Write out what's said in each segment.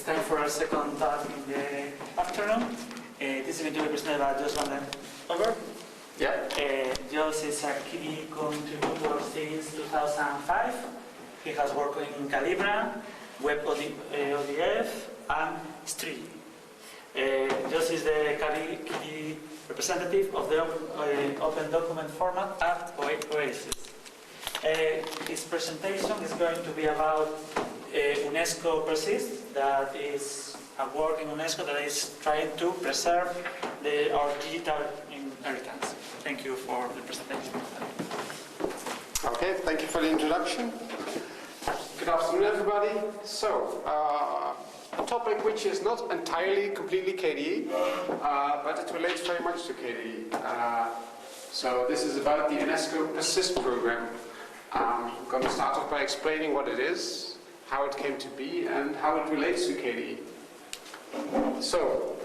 It's time for our second talk in the afternoon. This is going to be presented by Jos van den Oever. Yeah. Jos is a key contributor since 2005. He has worked in Calibra, Web ODF, and Street. Jos is the key representative of the Open Document Format at Oasis. His presentation is going to be about UNESCO PERSIST, that is a work in UNESCO that is trying to preserve our digital inheritance. Thank you for the presentation. Okay, thank you for the introduction. Good afternoon, everybody. So, a topic which is not entirely, completely KDE, but it relates very much to KDE. So this is about the UNESCO PERSIST program. I'm going to start off by explaining what it is, how it came to be, and how it relates to KDE. So,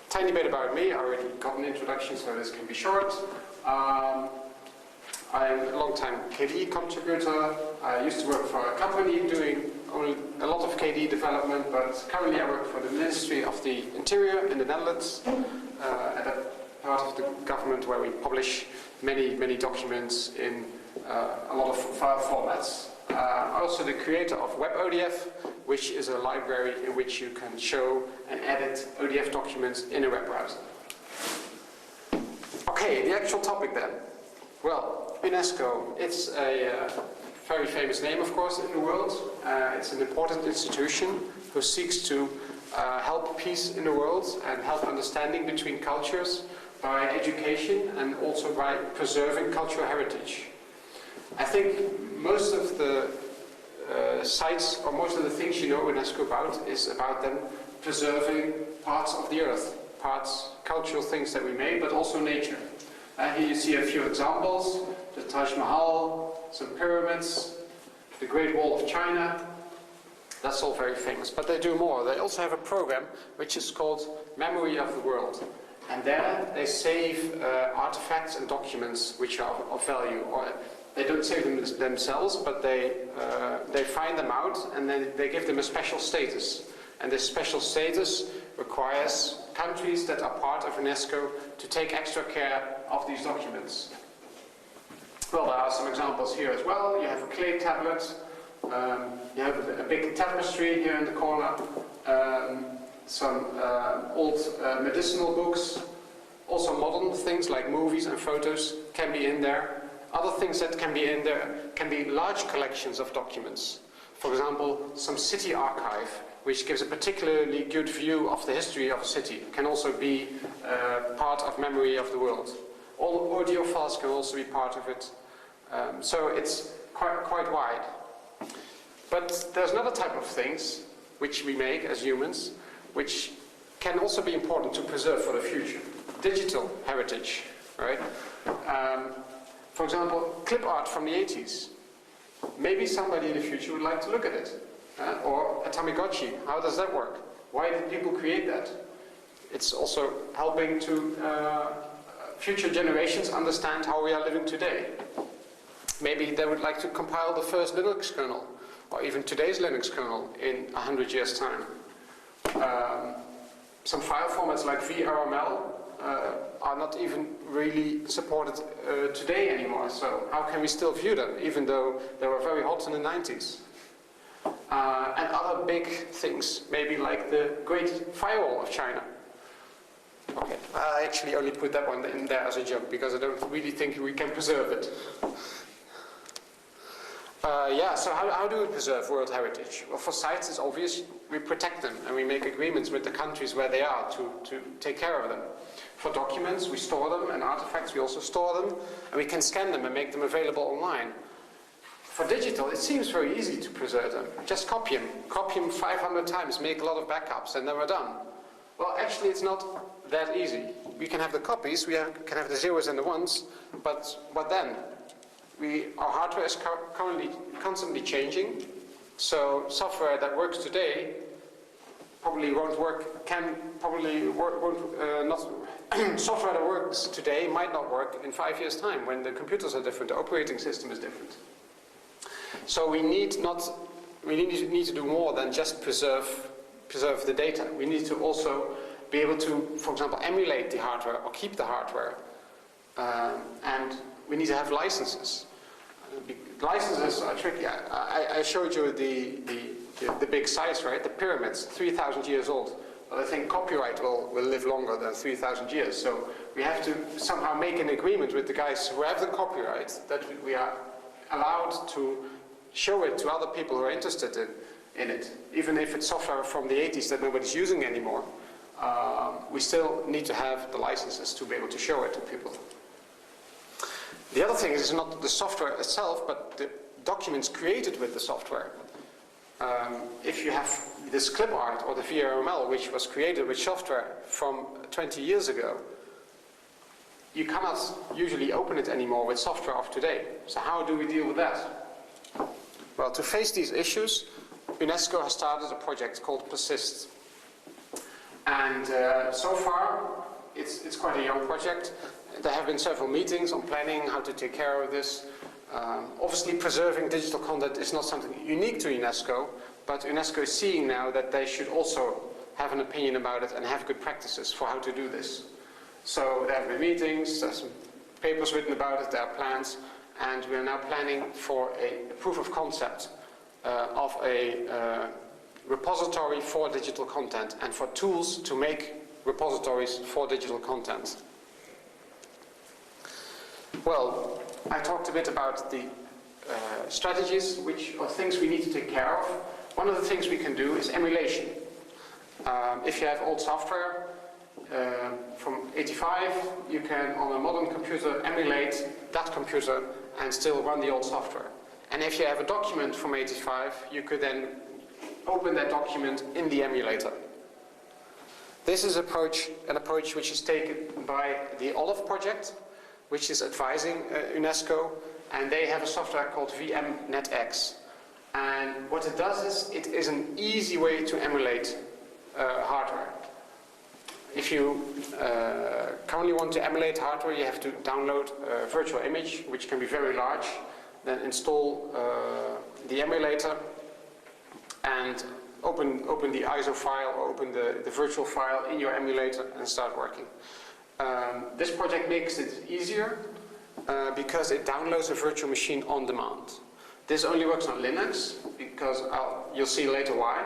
tiny bit about me. I already got an introduction, so this can be short. I'm a long-time KDE contributor. I used to work for a company doing a lot of KDE development, but currently I work for the Ministry of the Interior in the Netherlands, at a part of the government where we publish many documents in a lot of file formats. Also the creator of Web ODF, which is a library in which you can show and edit ODF documents in a web browser. Okay, the actual topic then. Well, UNESCO, it's a very famous name, of course, in the world. It's an important institution who seeks to help peace in the world and help understanding between cultures by education and also by preserving cultural heritage. I think most of the sites, or most of the things you know UNESCO about, is about them preserving parts of the earth, cultural things that we made, but also nature. Here you see a few examples: the Taj Mahal, some pyramids, the Great Wall of China. That's all very famous, but they do more. They also have a program which is called Memory of the World. And there they save artifacts and documents which are of value. Or they don't save them themselves, but they find them out and then they give them a special status. And this special status requires countries that are part of UNESCO to take extra care of these documents. Well, there are some examples here as well. You have a clay tablet, you have a big tapestry here in the corner, some old medicinal books, also modern things like movies and photos can be in there. Other things that can be in there can be large collections of documents. For example, some city archive, which gives a particularly good view of the history of a city, can also be part of Memory of the World. All audio files can also be part of it. So it's quite wide. But there's another type of things which we make as humans, which can also be important to preserve for the future. Digital heritage, right? For example, clip art from the 80s. Maybe somebody in the future would like to look at it. Or a Tamagotchi, how does that work? Why did people create that? It's also helping to future generations understand how we are living today. Maybe they would like to compile the first Linux kernel, or even today's Linux kernel in 100 years' time. Some file formats like VRML are not even really supported today anymore, so how can we still view them, even though they were very hot in the 90s? And other big things, maybe like the Great Firewall of China. Okay, I actually only put that one in there as a joke, because I don't really think we can preserve it. Yeah, so how do we preserve world heritage? Well, for sites it's obvious, we protect them and we make agreements with the countries where they are to take care of them. For documents, we store them, and artifacts, we also store them, and we can scan them and make them available online. For digital, it seems very easy to preserve them. Just copy them 500 times, make a lot of backups, and then we're done. Well, actually it's not that easy. We can have the copies, we can have the zeros and the ones, but what then? Our hardware is currently constantly changing, so software that works today probably won't work, software that works today might not work in 5 years' time when the computers are different, the operating system is different. So we need to do more than just preserve preserve the data. We need to also be able to, for example, emulate the hardware or keep the hardware. And we need to have licenses. Licenses are tricky. I showed you the big size, right? The pyramids, 3,000 years old. Well, I think copyright will live longer than 3,000 years. So we have to somehow make an agreement with the guys who have the copyright that we are allowed to show it to other people who are interested in it. Even if it's software from the 80s that nobody's using anymore, we still need to have the licenses to be able to show it to people. The other thing is not the software itself, but the documents created with the software. If you have this clip art or the VRML, which was created with software from 20 years ago, you cannot usually open it anymore with software of today. So how do we deal with that? Well, to face these issues, UNESCO has started a project called PERSIST. And so far, it's quite a young project. There have been several meetings on planning how to take care of this. Obviously, preserving digital content is not something unique to UNESCO, but UNESCO is seeing now that they should also have an opinion about it and have good practices for how to do this. So there have been meetings, there's some papers written about it, there are plans, and we are now planning for a proof of concept of a repository for digital content and for tools to make repositories for digital content. Well, I talked a bit about the strategies, which are things we need to take care of. One of the things we can do is emulation. If you have old software from 85, you can, on a modern computer, emulate that computer and still run the old software. And if you have a document from 85, you could then open that document in the emulator. This is an approach which is taken by the Oever project, which is advising UNESCO, and they have a software called NetX. And what it does is, it is an easy way to emulate hardware. If you currently want to emulate hardware, you have to download a virtual image, which can be very large, then install the emulator, and open the ISO file or open the virtual file in your emulator and start working. This project makes it easier because it downloads a virtual machine on demand. This only works on Linux, because you'll see later why,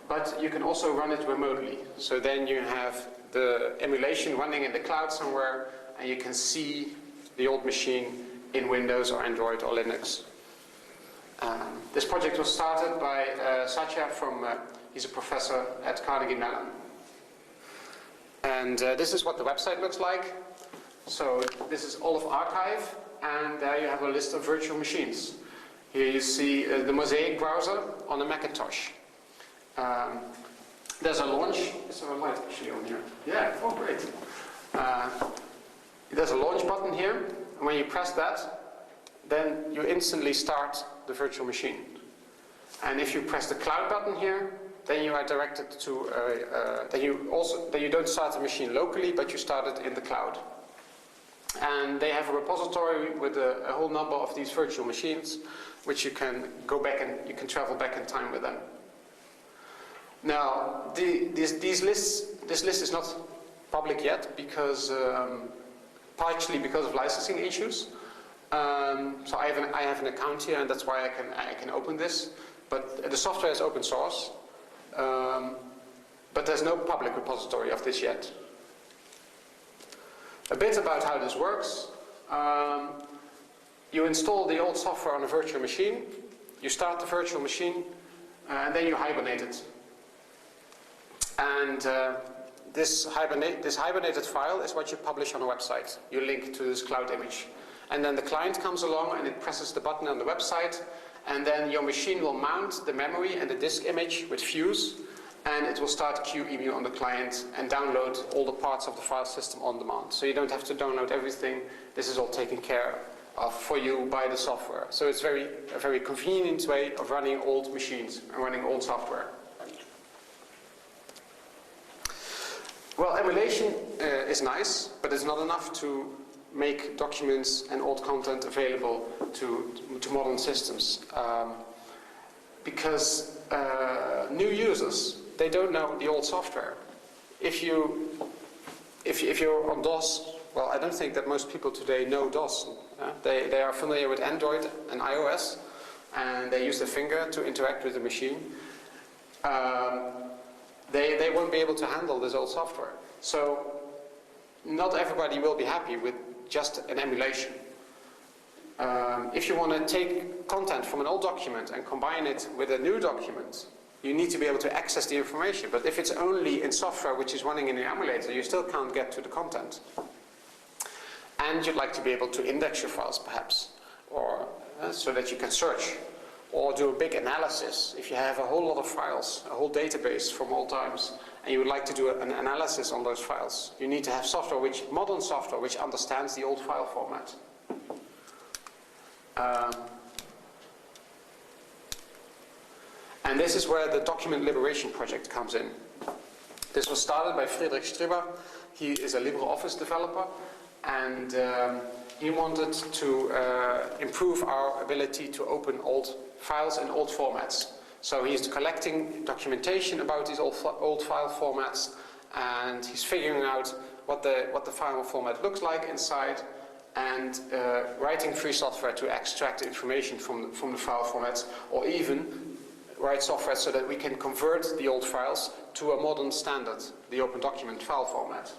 but you can also run it remotely. So then you have the emulation running in the cloud somewhere, and you can see the old machine in Windows or Android or Linux. This project was started by Satya he's a professor at Carnegie Mellon. And this is what the website looks like. So this is Oever Archive, and there you have a list of virtual machines. Here you see the Mosaic browser on a Macintosh. There's a launch. Is there a light actually on here? Yeah, oh great. There's a launch button here, and when you press that, then you instantly start the virtual machine. And if you press the cloud button here, then you are directed to, then you don't start the machine locally, but you start it in the cloud. And they have a repository with a whole number of these virtual machines, which you can go back and you can travel back in time with them. Now, this list is not public yet because, partially because of licensing issues. So I have an account here, and that's why I can open this. But the software is open source, but there's no public repository of this yet. A bit about how this works. You install the old software on a virtual machine, you start the virtual machine, and then you hibernate it. And this hibernated file is what you publish on a website. You link to this cloud image. And then the client comes along and it presses the button on the website, and then your machine will mount the memory and the disk image with Fuse, and it will start QEMU on the client and download all the parts of the file system on demand. So you don't have to download everything. This is all taken care of for you by the software. So it's a very convenient way of running old machines and running old software. Well, emulation is nice, but it's not enough to make documents and old content available to modern systems. Because new users they don't know the old software. If you're on DOS, well, I don't think that most people today know DOS. They are familiar with Android and iOS, and they use their finger to interact with the machine. They won't be able to handle this old software. So not everybody will be happy with just an emulation. If you want to take content from an old document and combine it with a new document, you need to be able to access the information. But if it's only in software which is running in the emulator, you still can't get to the content. And you'd like to be able to index your files, perhaps, or so that you can search, or do a big analysis. If you have a whole lot of files, a whole database from all times, and you would like to do an analysis on those files, you need to have software, modern software, which understands the old file format. And this is where the Document Liberation Project comes in. This was started by Friedrich Strieber. He is a LibreOffice developer, and he wanted to improve our ability to open old files in old formats. So he's collecting documentation about these old file formats, and he's figuring out what the file format looks like inside, and writing free software to extract information from the file formats, or even write software so that we can convert the old files to a modern standard, the Open Document file format.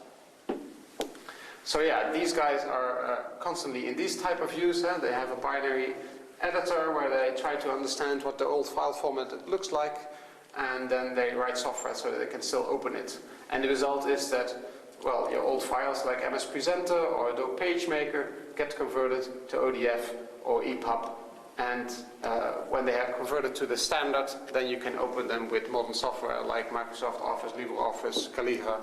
So yeah, these guys are constantly in this type of use. They have a binary editor where they try to understand what the old file format looks like, and then they write software so that they can still open it. And the result is that, well, your old files like MS Presenter or Adobe PageMaker get converted to ODF or EPUB, and when they are converted to the standard, then you can open them with modern software like Microsoft Office, LibreOffice, Calibra,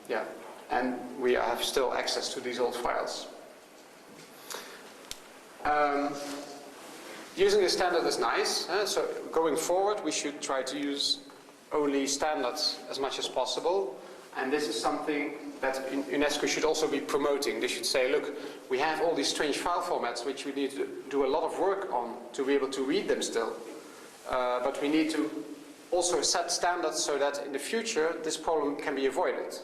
yeah. And we have still access to these old files. Using the standard is nice. So going forward, we should try to use only standards as much as possible. And this is something that UNESCO should also be promoting. They should say, look, we have all these strange file formats which we need to do a lot of work on to be able to read them still. But we need to also set standards so that in the future this problem can be avoided.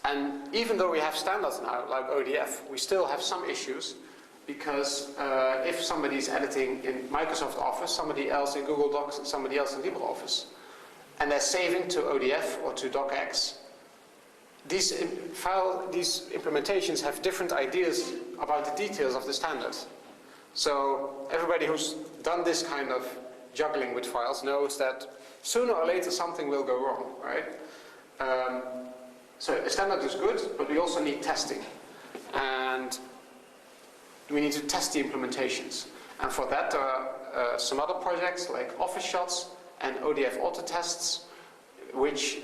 And even though we have standards now, like ODF, we still have some issues, because if somebody is editing in Microsoft Office, somebody else in Google Docs, and somebody else in LibreOffice, and they're saving to ODF or to docx, these implementations have different ideas about the details of the standard. So everybody who's done this kind of juggling with files knows that sooner or later something will go wrong, right? So a standard is good, but we also need testing. And we need to test the implementations. And for that, there are some other projects like Office Shots and ODF Autotests, which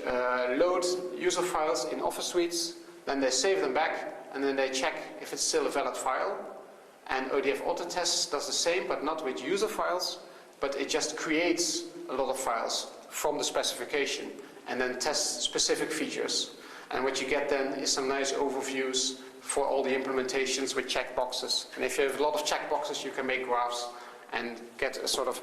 load user files in Office suites, then they save them back, and then they check if it's still a valid file. And ODF Autotests does the same, but not with user files, but it just creates a lot of files from the specification and then tests specific features. And what you get then is some nice overviews for all the implementations with checkboxes. And if you have a lot of checkboxes, you can make graphs and get a sort of,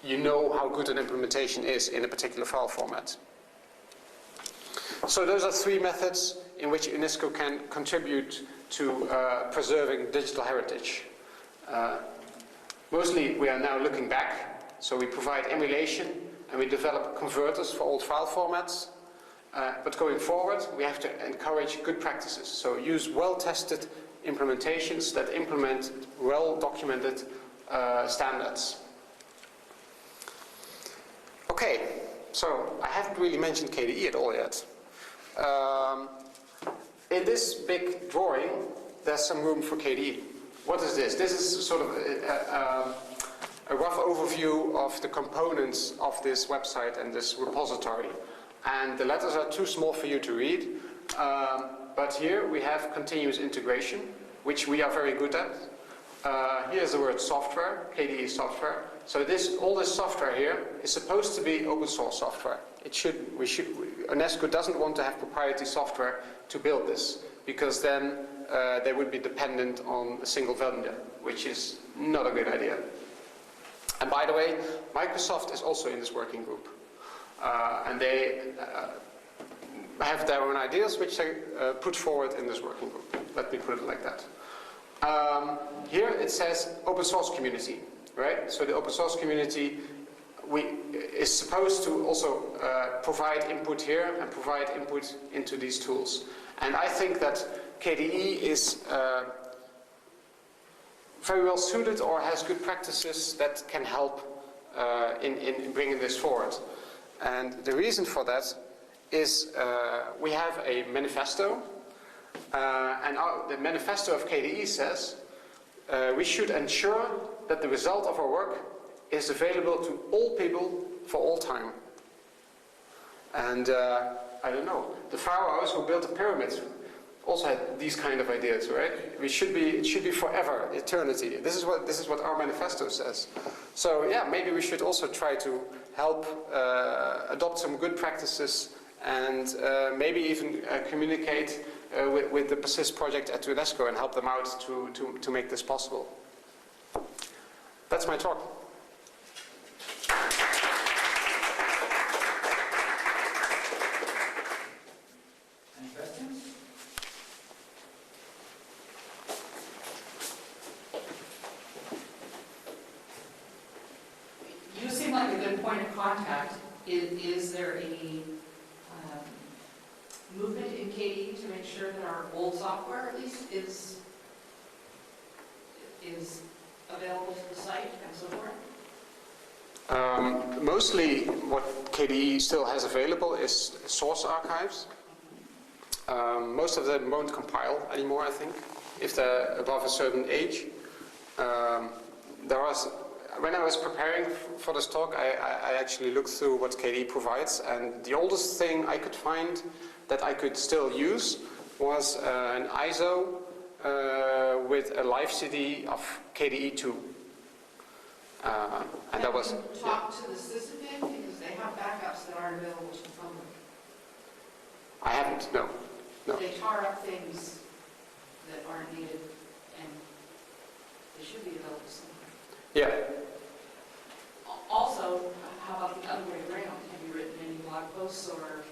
you know how good an implementation is in a particular file format. So those are three methods in which UNESCO can contribute to preserving digital heritage. Mostly we are now looking back, so we provide emulation and we develop converters for old file formats. But going forward, we have to encourage good practices. So use well-tested implementations that implement well-documented standards. Okay, so I haven't really mentioned KDE at all yet. In this big drawing, there's some room for KDE. What is this? This is sort of a rough overview of the components of this website and this repository. And the letters are too small for you to read. But here we have continuous integration, which we are very good at. Here's the word software, KDE software. So all this software here is supposed to be open source software. UNESCO doesn't want to have proprietary software to build this, because then they would be dependent on a single vendor, which is not a good idea. And by the way, Microsoft is also in this working group. And they have their own ideas which they put forward in this working group. Let me put it like that. Here it says open source community, right? So the open source community is supposed to also provide input here and provide input into these tools. And I think that KDE is very well suited or has good practices that can help in bringing this forward. And the reason for that is we have a manifesto, and the manifesto of KDE says we should ensure that the result of our work is available to all people for all time. And I don't know, the pharaohs who built the pyramids also had these kind of ideas, right? It should be forever, eternity. This is what our manifesto says. So yeah, maybe we should also try to help adopt some good practices and maybe even communicate with the PERSIST project at UNESCO and help them out to make this possible. That's my talk. Any questions? You seem like a good point of contact. Is there any movement in KDE to make sure that our old software, at least, is available to the site and so forth? Mostly what KDE still has available is source archives. Most of them won't compile anymore, I think, if they're above a certain age. When I was preparing for this talk, I actually looked through what KDE provides, and the oldest thing I could find that I could still use was an ISO with a live CD of KDE 2. And that was... Talk to the sysadmin because they have backups that aren't available to the public. I haven't, no. They tar up things that aren't needed, and they should be available somewhere. Yeah. Also, how about the other way around? Have you written any blog posts or...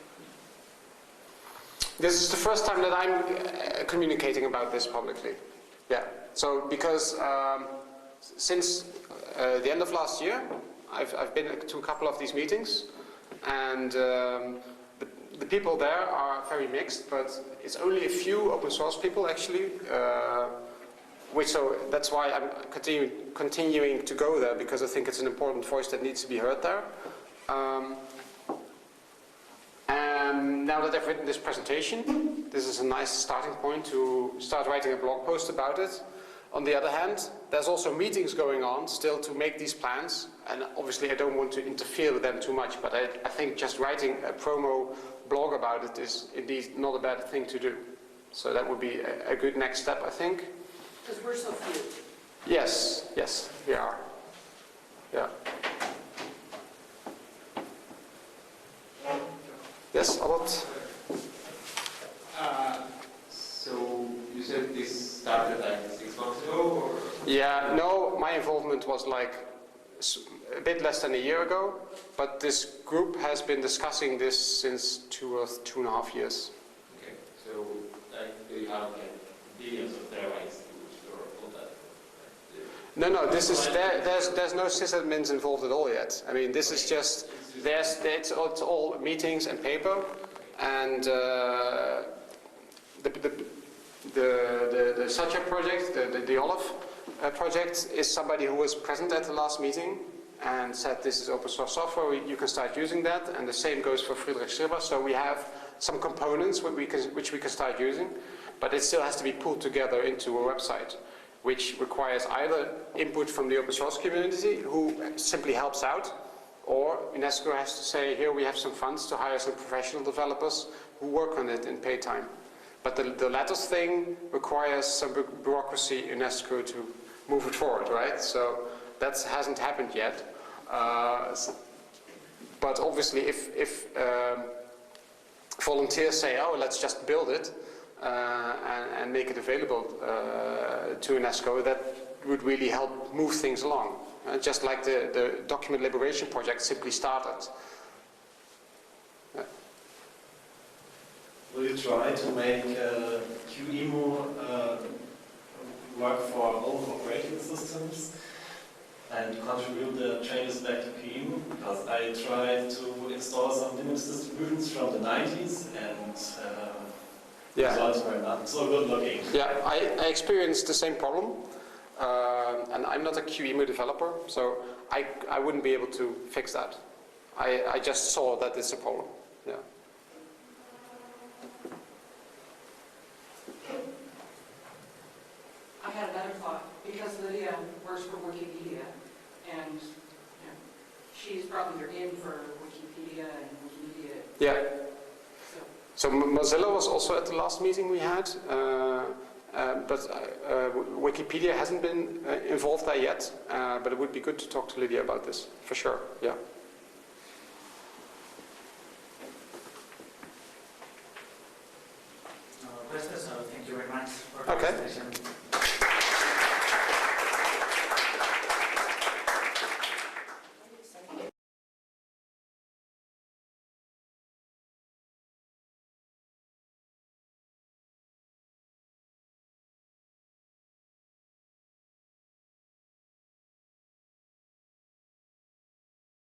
This is the first time that I'm communicating about this publicly. Yeah. So because since the end of last year, I've been to a couple of these meetings, and the people there are very mixed, but it's only a few open source people actually. So that's why I'm continuing to go there, because I think it's an important voice that needs to be heard there. And now that I've written this presentation, this is a nice starting point to start writing a blog post about it. On the other hand, there's also meetings going on still to make these plans, and obviously I don't want to interfere with them too much, but I think just writing a promo blog about it is indeed not a bad thing to do. So that would be a good next step, I think. Because we're so few. Yes, we are. Yeah. Yes, Albert? So you said this started like 6 months ago, or? Yeah, no, my involvement was like a bit less than a year ago, but this group has been discussing this since 2 or 2.5 years. Okay, so like, do you have like billions of terabytes to store all that? No, this is there's no sysadmins involved at all yet. I mean, this is just it's all meetings and paper, and the Satya project, the Olive project, is somebody who was present at the last meeting and said this is open source software, you can start using that, and the same goes for Friedrich Schirber. So we have some components which we can start using, but it still has to be pulled together into a website, which requires either input from the open source community, who simply helps out, or UNESCO has to say, here we have some funds to hire some professional developers who work on it in paid time. But the latter thing requires some bureaucracy in UNESCO to move it forward, right? So that hasn't happened yet. But obviously if volunteers say, oh, let's just build it and make it available to UNESCO, that would really help move things along. just like the document liberation project simply started. Will you try to make QEMU work for all operating systems and contribute the changes back to QEMU? Because I tried to install some Linux distributions from the 90s and results were not so good looking. Yeah, I experienced the same problem. And I'm not a QEMU developer, so I wouldn't be able to fix that. I just saw that it's a problem. Yeah. I had another thought, because Lydia works for Wikipedia, and she's probably your in for Wikipedia and Wikimedia. Yeah. So Mozilla was also at the last meeting we had, but Wikipedia hasn't been involved there yet, but it would be good to talk to Lydia about this, for sure, yeah. No questions, so thank you very much for the Okay. presentation.